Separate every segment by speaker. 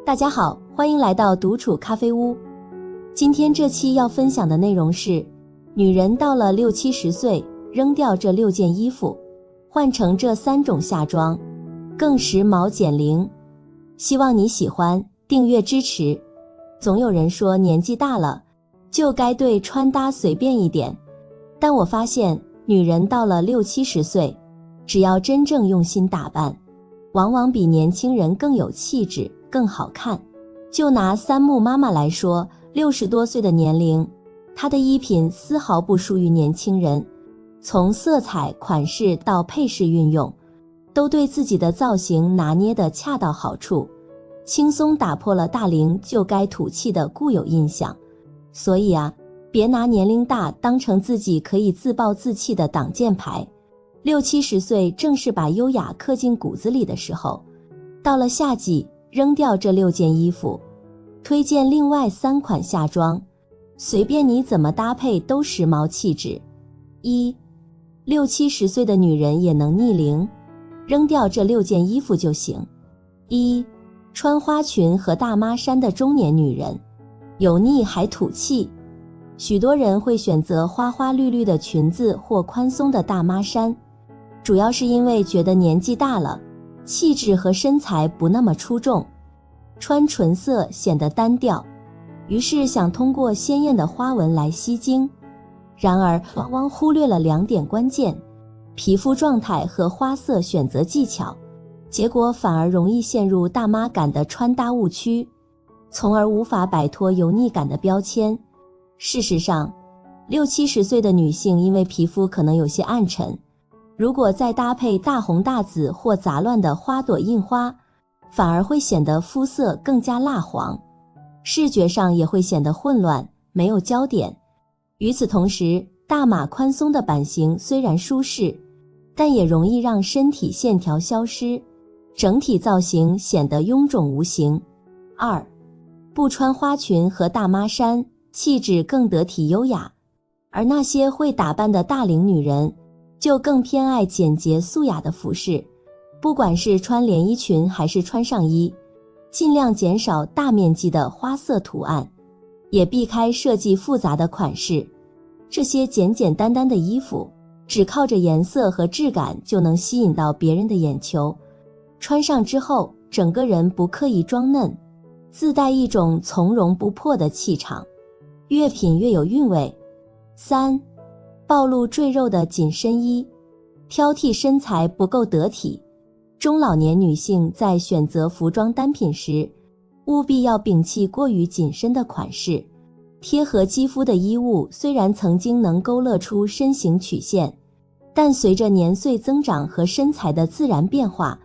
Speaker 1: 大家好，欢迎来到独处咖啡屋。今天这期要分享的内容是，女人到了60-70岁，扔掉这6件衣服，换成这3种夏装，更时髦减龄。希望你喜欢，订阅支持。总有人说年纪大了，就该对穿搭随便一点，但我发现女人到了60-70岁，只要真正用心打扮，往往比年轻人更有气质，更好看。就拿三木妈妈来说，60多岁的年龄，她的衣品丝毫不输于年轻人，从色彩、款式到配饰运用，都对自己的造型拿捏得恰到好处，轻松打破了大龄就该土气的固有印象。所以别拿年龄大当成自己可以自暴自弃的挡箭牌。60-70岁正是把优雅刻进骨子里的时候。到了夏季，扔掉这6件衣服，推荐另外3款夏装，随便你怎么搭配都时髦气质。60-70岁的女人也能逆龄，扔掉这6件衣服就行。穿花裙和大妈衫的中年女人，油腻还土气。许多人会选择花花绿绿的裙子或宽松的大妈衫，主要是因为觉得年纪大了，气质和身材不那么出众，穿纯色显得单调，于是想通过鲜艳的花纹来吸睛。然而往往忽略了2点关键：皮肤状态和花色选择技巧，结果反而容易陷入大妈感的穿搭误区，从而无法摆脱油腻感的标签。事实上，60-70岁的女性因为皮肤可能有些暗沉，如果再搭配大红大紫或杂乱的花朵印花，反而会显得肤色更加蜡黄，视觉上也会显得混乱，没有焦点。与此同时，大码宽松的版型虽然舒适，但也容易让身体线条消失，整体造型显得臃肿无形。不穿花裙和大妈衫，气质更得体优雅，而那些会打扮的大龄女人就更偏爱简洁素雅的服饰，不管是穿连衣裙还是穿上衣，尽量减少大面积的花色图案，也避开设计复杂的款式。这些简简单单的衣服，只靠着颜色和质感就能吸引到别人的眼球，穿上之后整个人不刻意装嫩，自带一种从容不迫的气场，越品越有韵味。暴露赘肉的紧身衣，挑剔身材不够得体。中老年女性在选择服装单品时，务必要摒弃过于紧身的款式。贴合肌肤的衣物虽然曾经能勾勒出身形曲线，但随着年岁增长和身材的自然变化，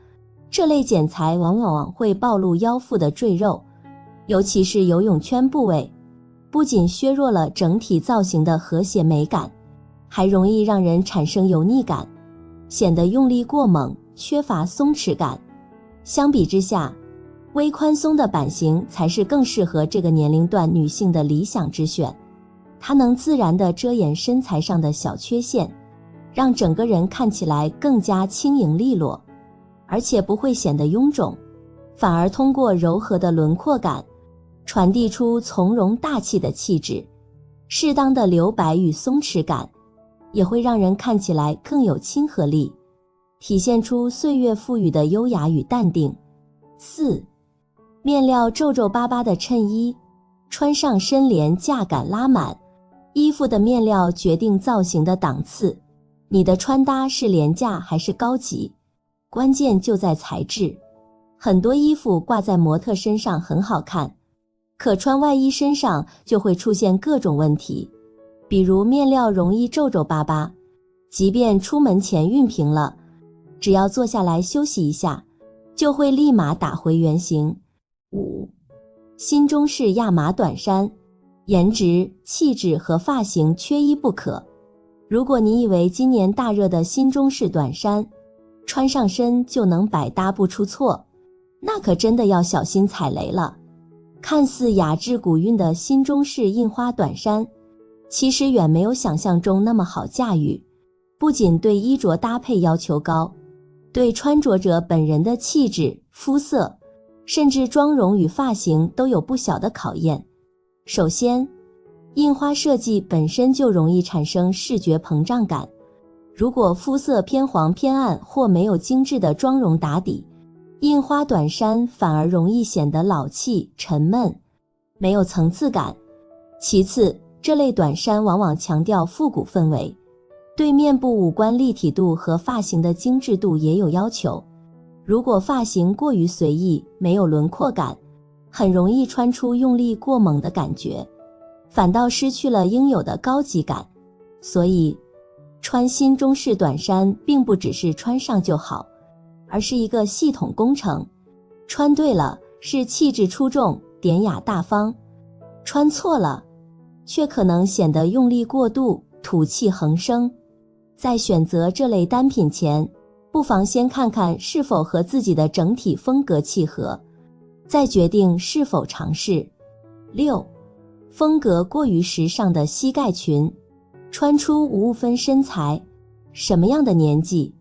Speaker 1: 这类剪裁往往会暴露腰腹的赘肉，尤其是游泳圈部位，不仅削弱了整体造型的和谐美感，还容易让人产生油腻感，显得用力过猛，缺乏松弛感。相比之下，微宽松的版型才是更适合这个年龄段女性的理想之选。它能自然地遮掩身材上的小缺陷，让整个人看起来更加轻盈利落，而且不会显得臃肿，反而通过柔和的轮廓感传递出从容大气的气质。适当的留白与松弛感也会让人看起来更有亲和力，体现出岁月赋予的优雅与淡定。面料皱皱巴巴的衬衣，穿上身连架感拉满。衣服的面料决定造型的档次，你的穿搭是廉价还是高级，关键就在材质。很多衣服挂在模特身上很好看，可穿外衣身上就会出现各种问题，比如面料容易皱皱巴巴，即便出门前熨平了，只要坐下来休息一下，就会立马打回原形。新中式亚麻短衫，颜值、气质和发型缺一不可。如果你以为今年大热的新中式短衫穿上身就能百搭不出错，那可真的要小心踩雷了。看似雅致古韵的新中式印花短衫，其实远没有想象中那么好驾驭，不仅对衣着搭配要求高，对穿着者本人的气质、肤色甚至妆容与发型都有不小的考验。首先，印花设计本身就容易产生视觉膨胀感，如果肤色偏黄偏暗或没有精致的妆容打底，印花短衫反而容易显得老气沉闷，没有层次感。其次，这类短衫往往强调复古氛围，对面部五官立体度和发型的精致度也有要求。如果发型过于随意，没有轮廓感，很容易穿出用力过猛的感觉，反倒失去了应有的高级感。所以，穿新中式短衫并不只是穿上就好，而是一个系统工程。穿对了，是气质出众、典雅大方；穿错了，却可能显得用力过度、土气横生。在选择这类单品前，不妨先看看是否和自己的整体风格契合，再决定是否尝试。6. 风格过于时尚的膝盖裙，穿出无分身材，什么样的年纪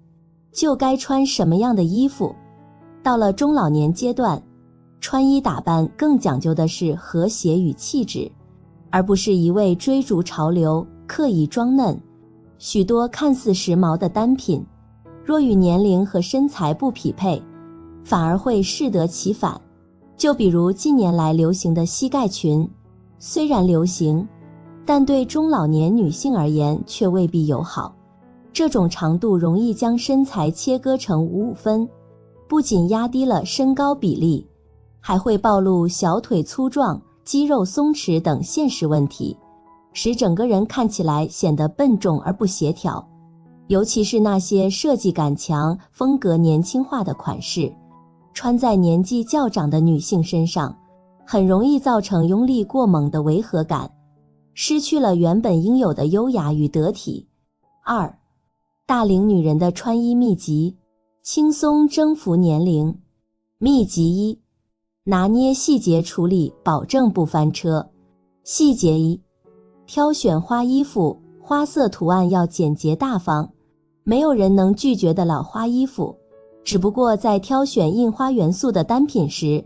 Speaker 1: 就该穿什么样的衣服。到了中老年阶段，穿衣打扮更讲究的是和谐与气质，而不是一味追逐潮流、刻意装嫩。许多看似时髦的单品，若与年龄和身材不匹配，反而会适得其反。就比如近年来流行的膝盖裙，虽然流行，但对中老年女性而言却未必友好。这种长度容易将身材切割成五分，不仅压低了身高比例，还会暴露小腿粗壮、肌肉松弛等现实问题，使整个人看起来显得笨重而不协调。尤其是那些设计感强、风格年轻化的款式，穿在年纪较长的女性身上，很容易造成用力过猛的违和感，失去了原本应有的优雅与得体。2. 大龄女人的穿衣秘籍，轻松征服年龄。秘籍1：拿捏细节处理，保证不翻车。细节1：挑选花衣服，花色图案要简洁大方，没有人能拒绝得了花衣服，只不过在挑选印花元素的单品时，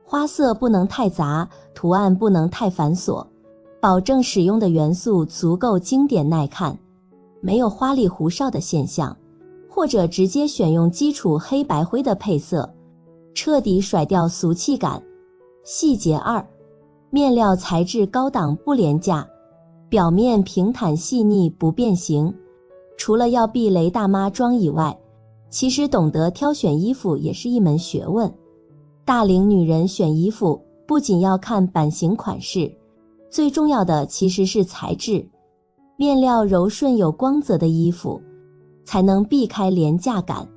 Speaker 1: 花色不能太杂，图案不能太繁琐，保证使用的元素足够经典耐看，没有花里胡哨的现象，或者直接选用基础黑白灰的配色，彻底甩掉俗气感。细节2：面料材质高档不廉价，表面平坦细腻不变形。除了要避雷大妈装以外，其实懂得挑选衣服也是一门学问。大龄女人选衣服不仅要看版型款式，最重要的其实是材质。面料柔顺有光泽的衣服，才能避开廉价感，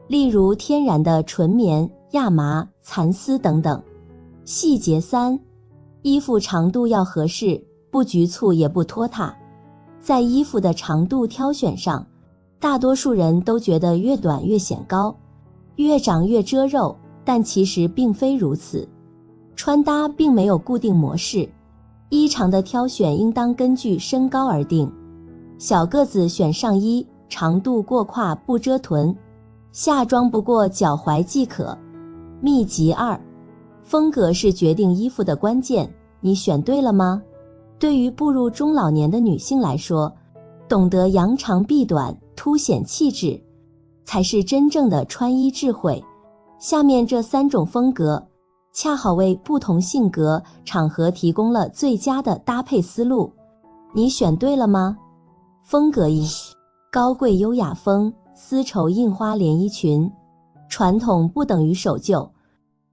Speaker 1: 例如天然的纯棉、亚麻、蚕丝等等。细节3：衣服长度要合适，不局促也不拖沓。在衣服的长度挑选上，大多数人都觉得越短越显高，越长越遮肉，但其实并非如此。穿搭并没有固定模式，衣长的挑选应当根据身高而定。小个子选上衣，长度过胯不遮臀，下装不过脚踝即可。秘籍2：风格是决定衣服的关键，你选对了吗？对于步入中老年的女性来说，懂得扬长避短，凸显气质，才是真正的穿衣智慧。下面这3种风格，恰好为不同性格、场合提供了最佳的搭配思路。你选对了吗？风格1：高贵优雅风，丝绸印花连衣裙。传统不等于守旧，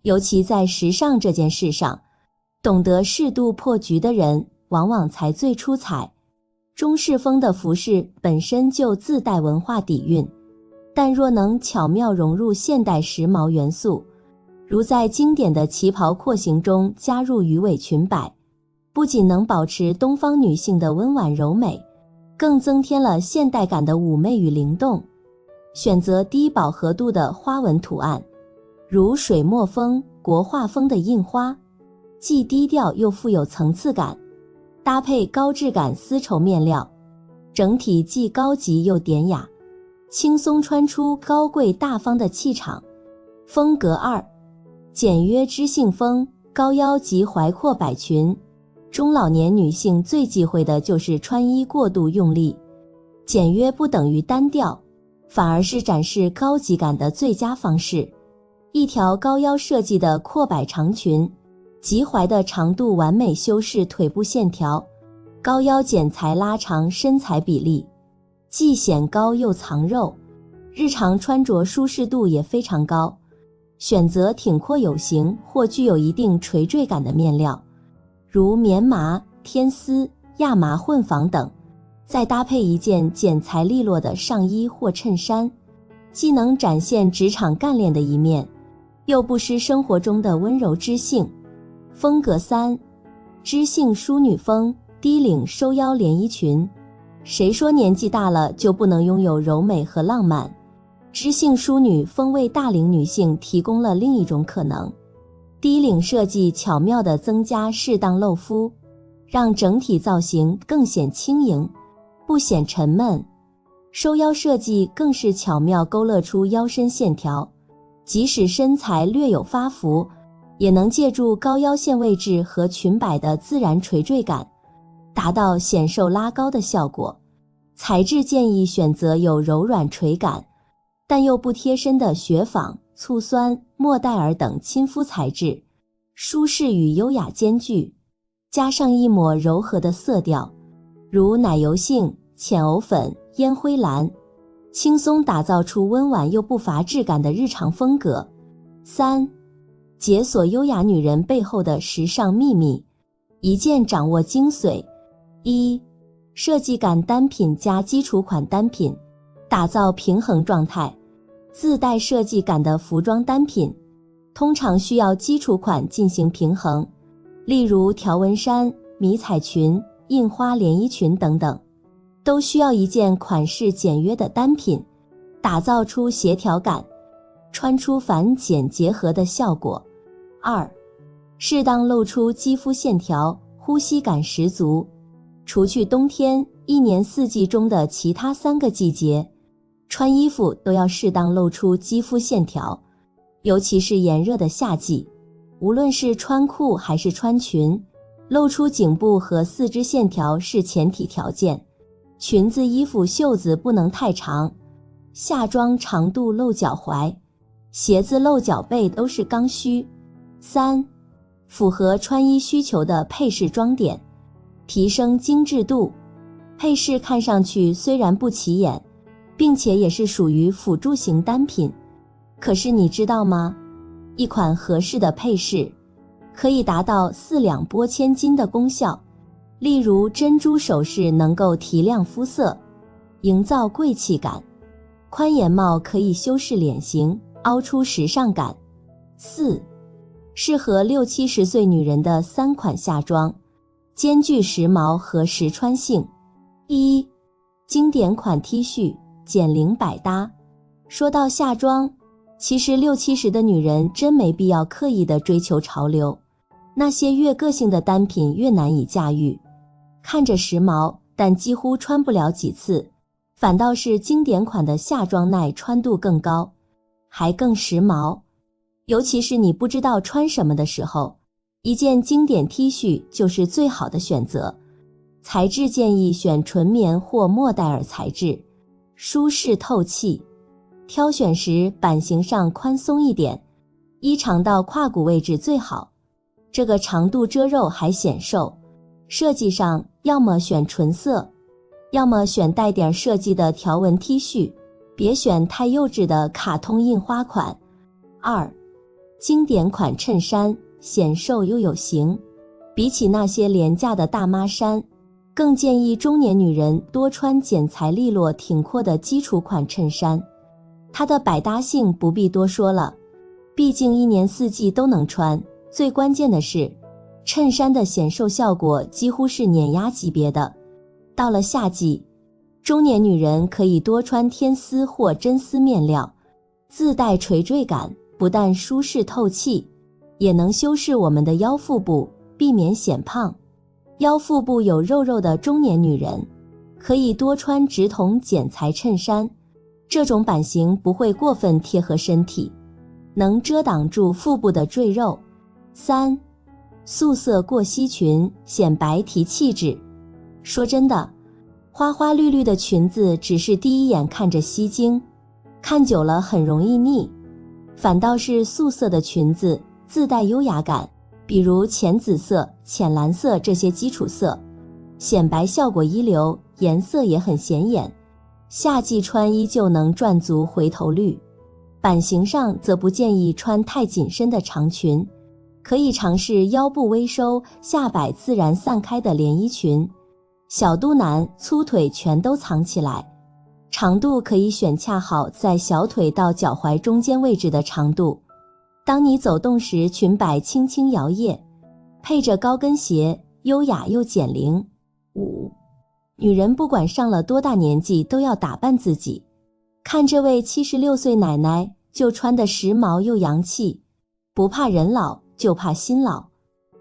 Speaker 1: 尤其在时尚这件事上，懂得适度破局的人往往才最出彩。中式风的服饰本身就自带文化底蕴，但若能巧妙融入现代时髦元素，如在经典的旗袍廓形中加入鱼尾裙摆，不仅能保持东方女性的温婉柔美，更增添了现代感的妩媚与灵动。选择低饱和度的花纹图案，如水墨风、国画风的印花，既低调又富有层次感，搭配高质感丝绸面料，整体既高级又典雅，轻松穿出高贵大方的气场。风格2：简约知性风，高腰及怀阔摆裙。中老年女性最忌讳的就是穿衣过度用力，简约不等于单调，反而是展示高级感的最佳方式。一条高腰设计的阔摆长裙，及踝的长度完美修饰腿部线条，高腰剪裁拉长身材比例，既显高又藏肉，日常穿着舒适度也非常高。选择挺阔有型或具有一定垂坠感的面料，如棉麻、天丝、亚麻混纺等，再搭配一件剪裁利落的上衣或衬衫，既能展现职场干练的一面，又不失生活中的温柔知性。风格3，知性淑女风，低领收腰连衣裙。谁说年纪大了就不能拥有柔美和浪漫？知性淑女风为大龄女性提供了另一种可能。低领设计巧妙地增加适当露肤，让整体造型更显轻盈，不显沉闷。收腰设计更是巧妙勾勒出腰身线条，即使身材略有发福，也能借助高腰线位置和裙摆的自然垂坠感，达到显瘦拉高的效果。材质建议选择有柔软垂感但又不贴身的雪纺、醋酸、莫代尔等亲肤材质，舒适与优雅兼具，加上一抹柔和的色调，如奶油杏、浅藕粉、烟灰蓝，轻松打造出温婉又不乏质感的日常风格。3，解锁优雅女人背后的时尚秘密，一键掌握精髓。1，设计感单品加基础款单品，打造平衡状态。自带设计感的服装单品通常需要基础款进行平衡，例如条纹衫、迷彩裙、印花连衣裙等等，都需要一件款式简约的单品，打造出协调感，穿出繁简结合的效果。2，适当露出肌肤线条，呼吸感十足。除去冬天，一年四季中的其他3个季节，穿衣服都要适当露出肌肤线条，尤其是炎热的夏季，无论是穿裤还是穿裙，露出颈部和四肢线条是前提条件。裙子衣服袖子不能太长，夏装长度露脚踝，鞋子露脚背都是刚需。3，符合穿衣需求的配饰装点，提升精致度。配饰看上去虽然不起眼，并且也是属于辅助型单品，可是你知道吗？一款合适的配饰可以达到4两拨千斤的功效。例如珍珠首饰能够提亮肤色，营造贵气感；宽檐帽可以修饰脸型，凹出时尚感。4，适合60-70岁女人的3款夏装，兼具时髦和实穿性。1，经典款 T 恤，减龄百搭。说到夏装，其实60-70的女人真没必要刻意地追求潮流，那些越个性的单品越难以驾驭，看着时髦，但几乎穿不了几次，反倒是经典款的夏装耐穿度更高，还更时髦。尤其是你不知道穿什么的时候，一件经典 T 恤就是最好的选择。材质建议选纯棉或莫代尔材质，舒适透气。挑选时版型上宽松一点，衣长到胯骨位置最好，这个长度遮肉还显瘦。设计上要么选纯色，要么选带点设计的条纹 T 恤，别选太幼稚的卡通印花款。2，经典款衬衫，显瘦又有型。比起那些廉价的大妈衫，更建议中年女人多穿剪裁利落挺阔的基础款衬衫。它的百搭性不必多说了，毕竟一年四季都能穿。最关键的是，衬衫的显瘦效果几乎是碾压级别的。到了夏季，中年女人可以多穿天丝或真丝面料，自带垂坠感，不但舒适透气，也能修饰我们的腰腹部，避免显胖。腰腹部有肉肉的中年女人，可以多穿直筒剪裁衬衫，这种版型不会过分贴合身体。能遮挡住腹部的赘肉。3. 素色过膝裙，显白提气质。说真的，花花绿绿的裙子只是第一眼看着吸睛，看久了很容易腻。反倒是素色的裙子自带优雅感，比如浅紫色、浅蓝色这些基础色，显白效果一流，颜色也很显眼，夏季穿依旧能赚足回头率。版型上则不建议穿太紧身的长裙，可以尝试腰部微收、下摆自然散开的连衣裙，小肚腩、粗腿全都藏起来，长度可以选恰好在小腿到脚踝中间位置的长度。当你走动时，裙摆轻轻摇曳，配着高跟鞋，优雅又减龄。5. 女人不管上了多大年纪都要打扮自己。看这位76岁奶奶就穿得时髦又洋气，不怕人老就怕心老。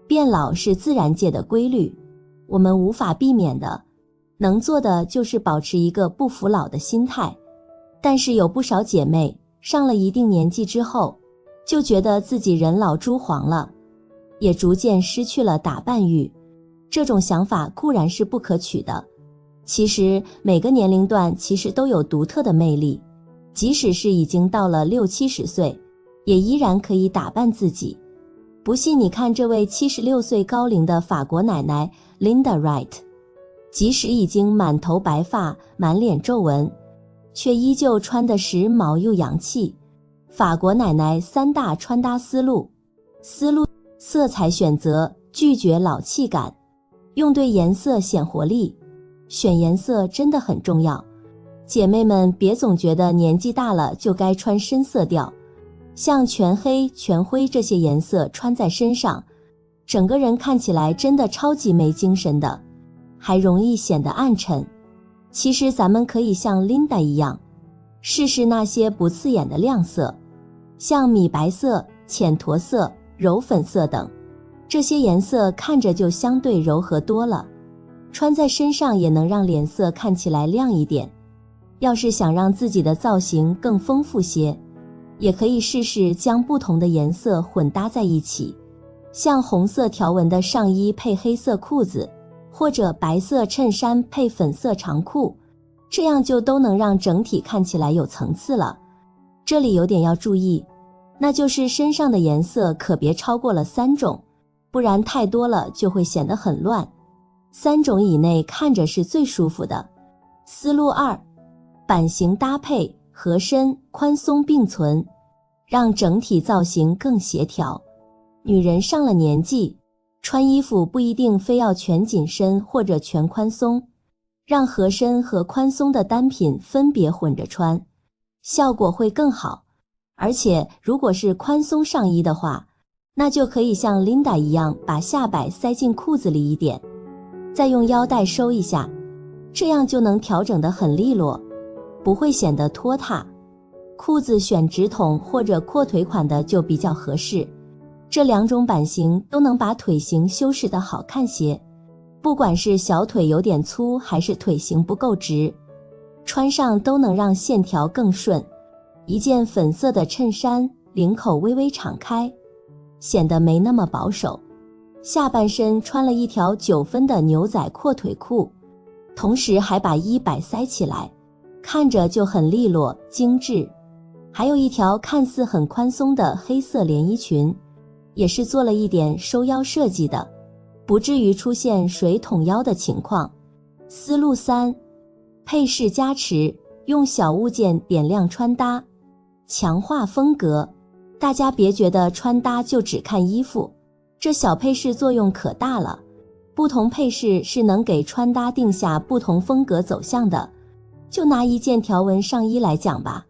Speaker 1: 变老是自然界的规律，我们无法避免的，能做的就是保持一个不服老的心态。但是有不少姐妹上了一定年纪之后，就觉得自己人老珠黄了，也逐渐失去了打扮欲。这种想法固然是不可取的，其实每个年龄段其实都有独特的魅力，即使是已经到了60、70岁，也依然可以打扮自己。不信你看这位76岁高龄的法国奶奶 Linda Wright， 即使已经满头白发、满脸皱纹，却依旧穿得时髦又洋气。法国奶奶3大穿搭思路：色彩选择，拒绝老气感，用对颜色显活力。选颜色真的很重要，姐妹们别总觉得年纪大了就该穿深色调，像全黑、全灰这些颜色穿在身上，整个人看起来真的超级没精神的，还容易显得暗沉。其实咱们可以像 Linda 一样，试试那些不刺眼的亮色，像米白色、浅驼色、柔粉色等，这些颜色看着就相对柔和多了，穿在身上也能让脸色看起来亮一点。要是想让自己的造型更丰富些，也可以试试将不同的颜色混搭在一起，像红色条纹的上衣配黑色裤子，或者白色衬衫配粉色长裤，这样就都能让整体看起来有层次了。这里有点要注意，那就是身上的颜色可别超过了3种，不然太多了就会显得很乱。3种以内看着是最舒服的。思路2，版型搭配，合身宽松并存，让整体造型更协调。女人上了年纪，穿衣服不一定非要全紧身或者全宽松，让合身和宽松的单品分别混着穿，效果会更好。而且如果是宽松上衣的话，那就可以像 Linda 一样把下摆塞进裤子里一点，再用腰带收一下，这样就能调整得很利落，不会显得拖沓。裤子选直筒或者阔腿款的就比较合适，这2种版型都能把腿型修饰得好看些，不管是小腿有点粗还是腿型不够直，穿上都能让线条更顺。一件粉色的衬衫，领口微微敞开，显得没那么保守。下半身穿了一条9分的牛仔阔腿裤，同时还把衣摆塞起来，看着就很利落精致。还有一条看似很宽松的黑色连衣裙，也是做了一点收腰设计的，不至于出现水桶腰的情况。思路3，配饰加持，用小物件点亮穿搭，强化风格。大家别觉得穿搭就只看衣服，这小配饰作用可大了，不同配饰是能给穿搭定下不同风格走向的。就拿一件条纹上衣来讲吧，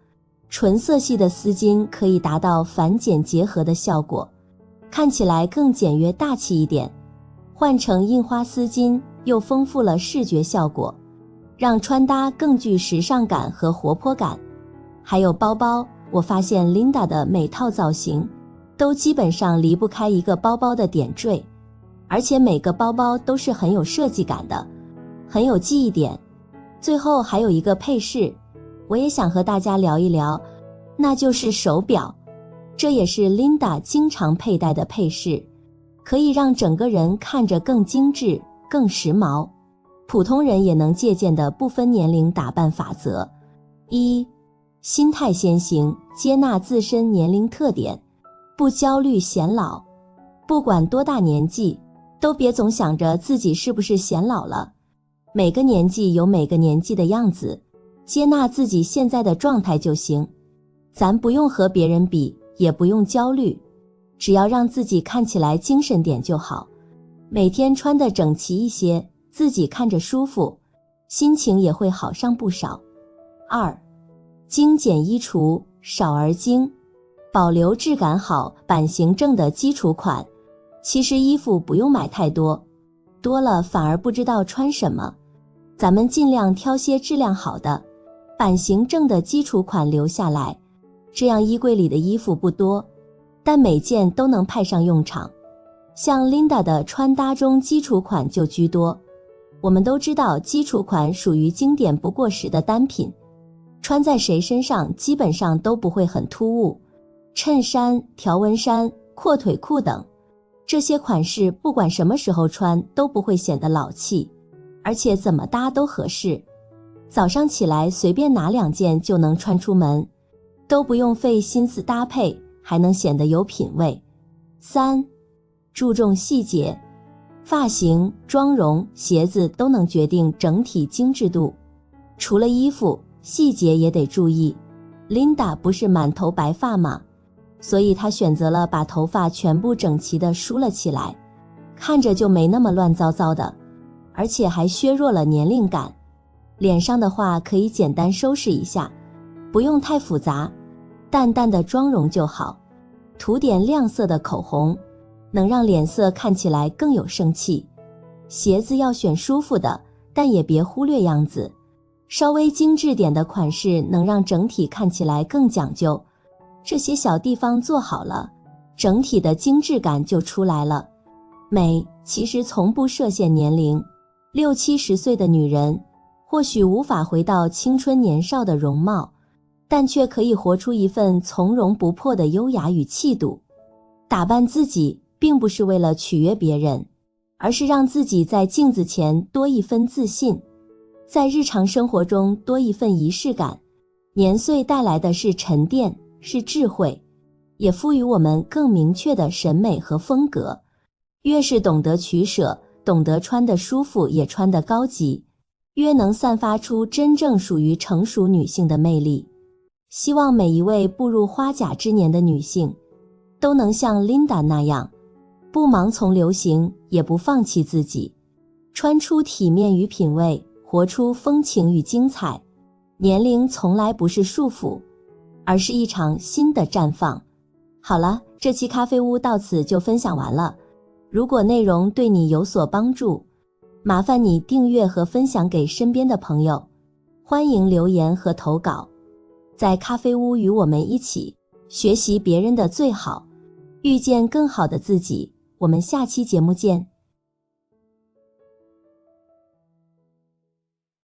Speaker 1: 纯色系的丝巾可以达到繁简结合的效果，看起来更简约大气一点，换成印花丝巾又丰富了视觉效果，让穿搭更具时尚感和活泼感。还有包包，我发现 Linda 的每套造型都基本上离不开一个包包的点缀，而且每个包包都是很有设计感的，很有记忆点。最后还有一个配饰，我也想和大家聊一聊，那就是手表。这也是 Linda 经常佩戴的配饰，可以让整个人看着更精致、更时髦。普通人也能借鉴的不分年龄打扮法则：一、心态先行，接纳自身年龄特点，不焦虑显老。不管多大年纪，都别总想着自己是不是显老了。每个年纪有每个年纪的样子，接纳自己现在的状态就行。咱不用和别人比，也不用焦虑，只要让自己看起来精神点就好。每天穿得整齐一些，自己看着舒服，心情也会好上不少。二、精简衣橱，少而精，保留质感好、版型正的基础款。其实衣服不用买太多，多了反而不知道穿什么。咱们尽量挑些质量好的、版型正的基础款留下来，这样衣柜里的衣服不多，但每件都能派上用场。像 Linda 的穿搭中基础款就居多。我们都知道基础款属于经典不过时的单品，穿在谁身上基本上都不会很突兀。衬衫、条纹衫、阔腿裤等，这些款式不管什么时候穿都不会显得老气，而且怎么搭都合适。早上起来随便拿2件就能穿出门，都不用费心思搭配，还能显得有品味。三、注重细节，发型、妆容、鞋子都能决定整体精致度。除了衣服，细节也得注意。Linda 不是满头白发吗？所以她选择了把头发全部整齐地梳了起来，看着就没那么乱糟糟的，而且还削弱了年龄感。脸上的话可以简单收拾一下，不用太复杂，淡淡的妆容就好。涂点亮色的口红，能让脸色看起来更有生气。鞋子要选舒服的，但也别忽略样子。稍微精致点的款式能让整体看起来更讲究。这些小地方做好了，整体的精致感就出来了。美其实从不设限年龄，60、70岁的女人或许无法回到青春年少的容貌，但却可以活出一份从容不迫的优雅与气度。打扮自己并不是为了取悦别人，而是让自己在镜子前多一分自信，在日常生活中多一份仪式感。年岁带来的是沉淀，是智慧，也赋予我们更明确的审美和风格。越是懂得取舍，懂得穿得舒服也穿得高级，越能散发出真正属于成熟女性的魅力。希望每一位步入花甲之年的女性都能像 Linda 那样，不盲从流行，也不放弃自己，穿出体面与品味，活出风情与精彩。年龄从来不是束缚，而是一场新的绽放。好了，这期咖啡屋到此就分享完了。如果内容对你有所帮助，麻烦你订阅和分享给身边的朋友。欢迎留言和投稿，在咖啡屋与我们一起学习别人的最好，遇见更好的自己。我们下期节目见。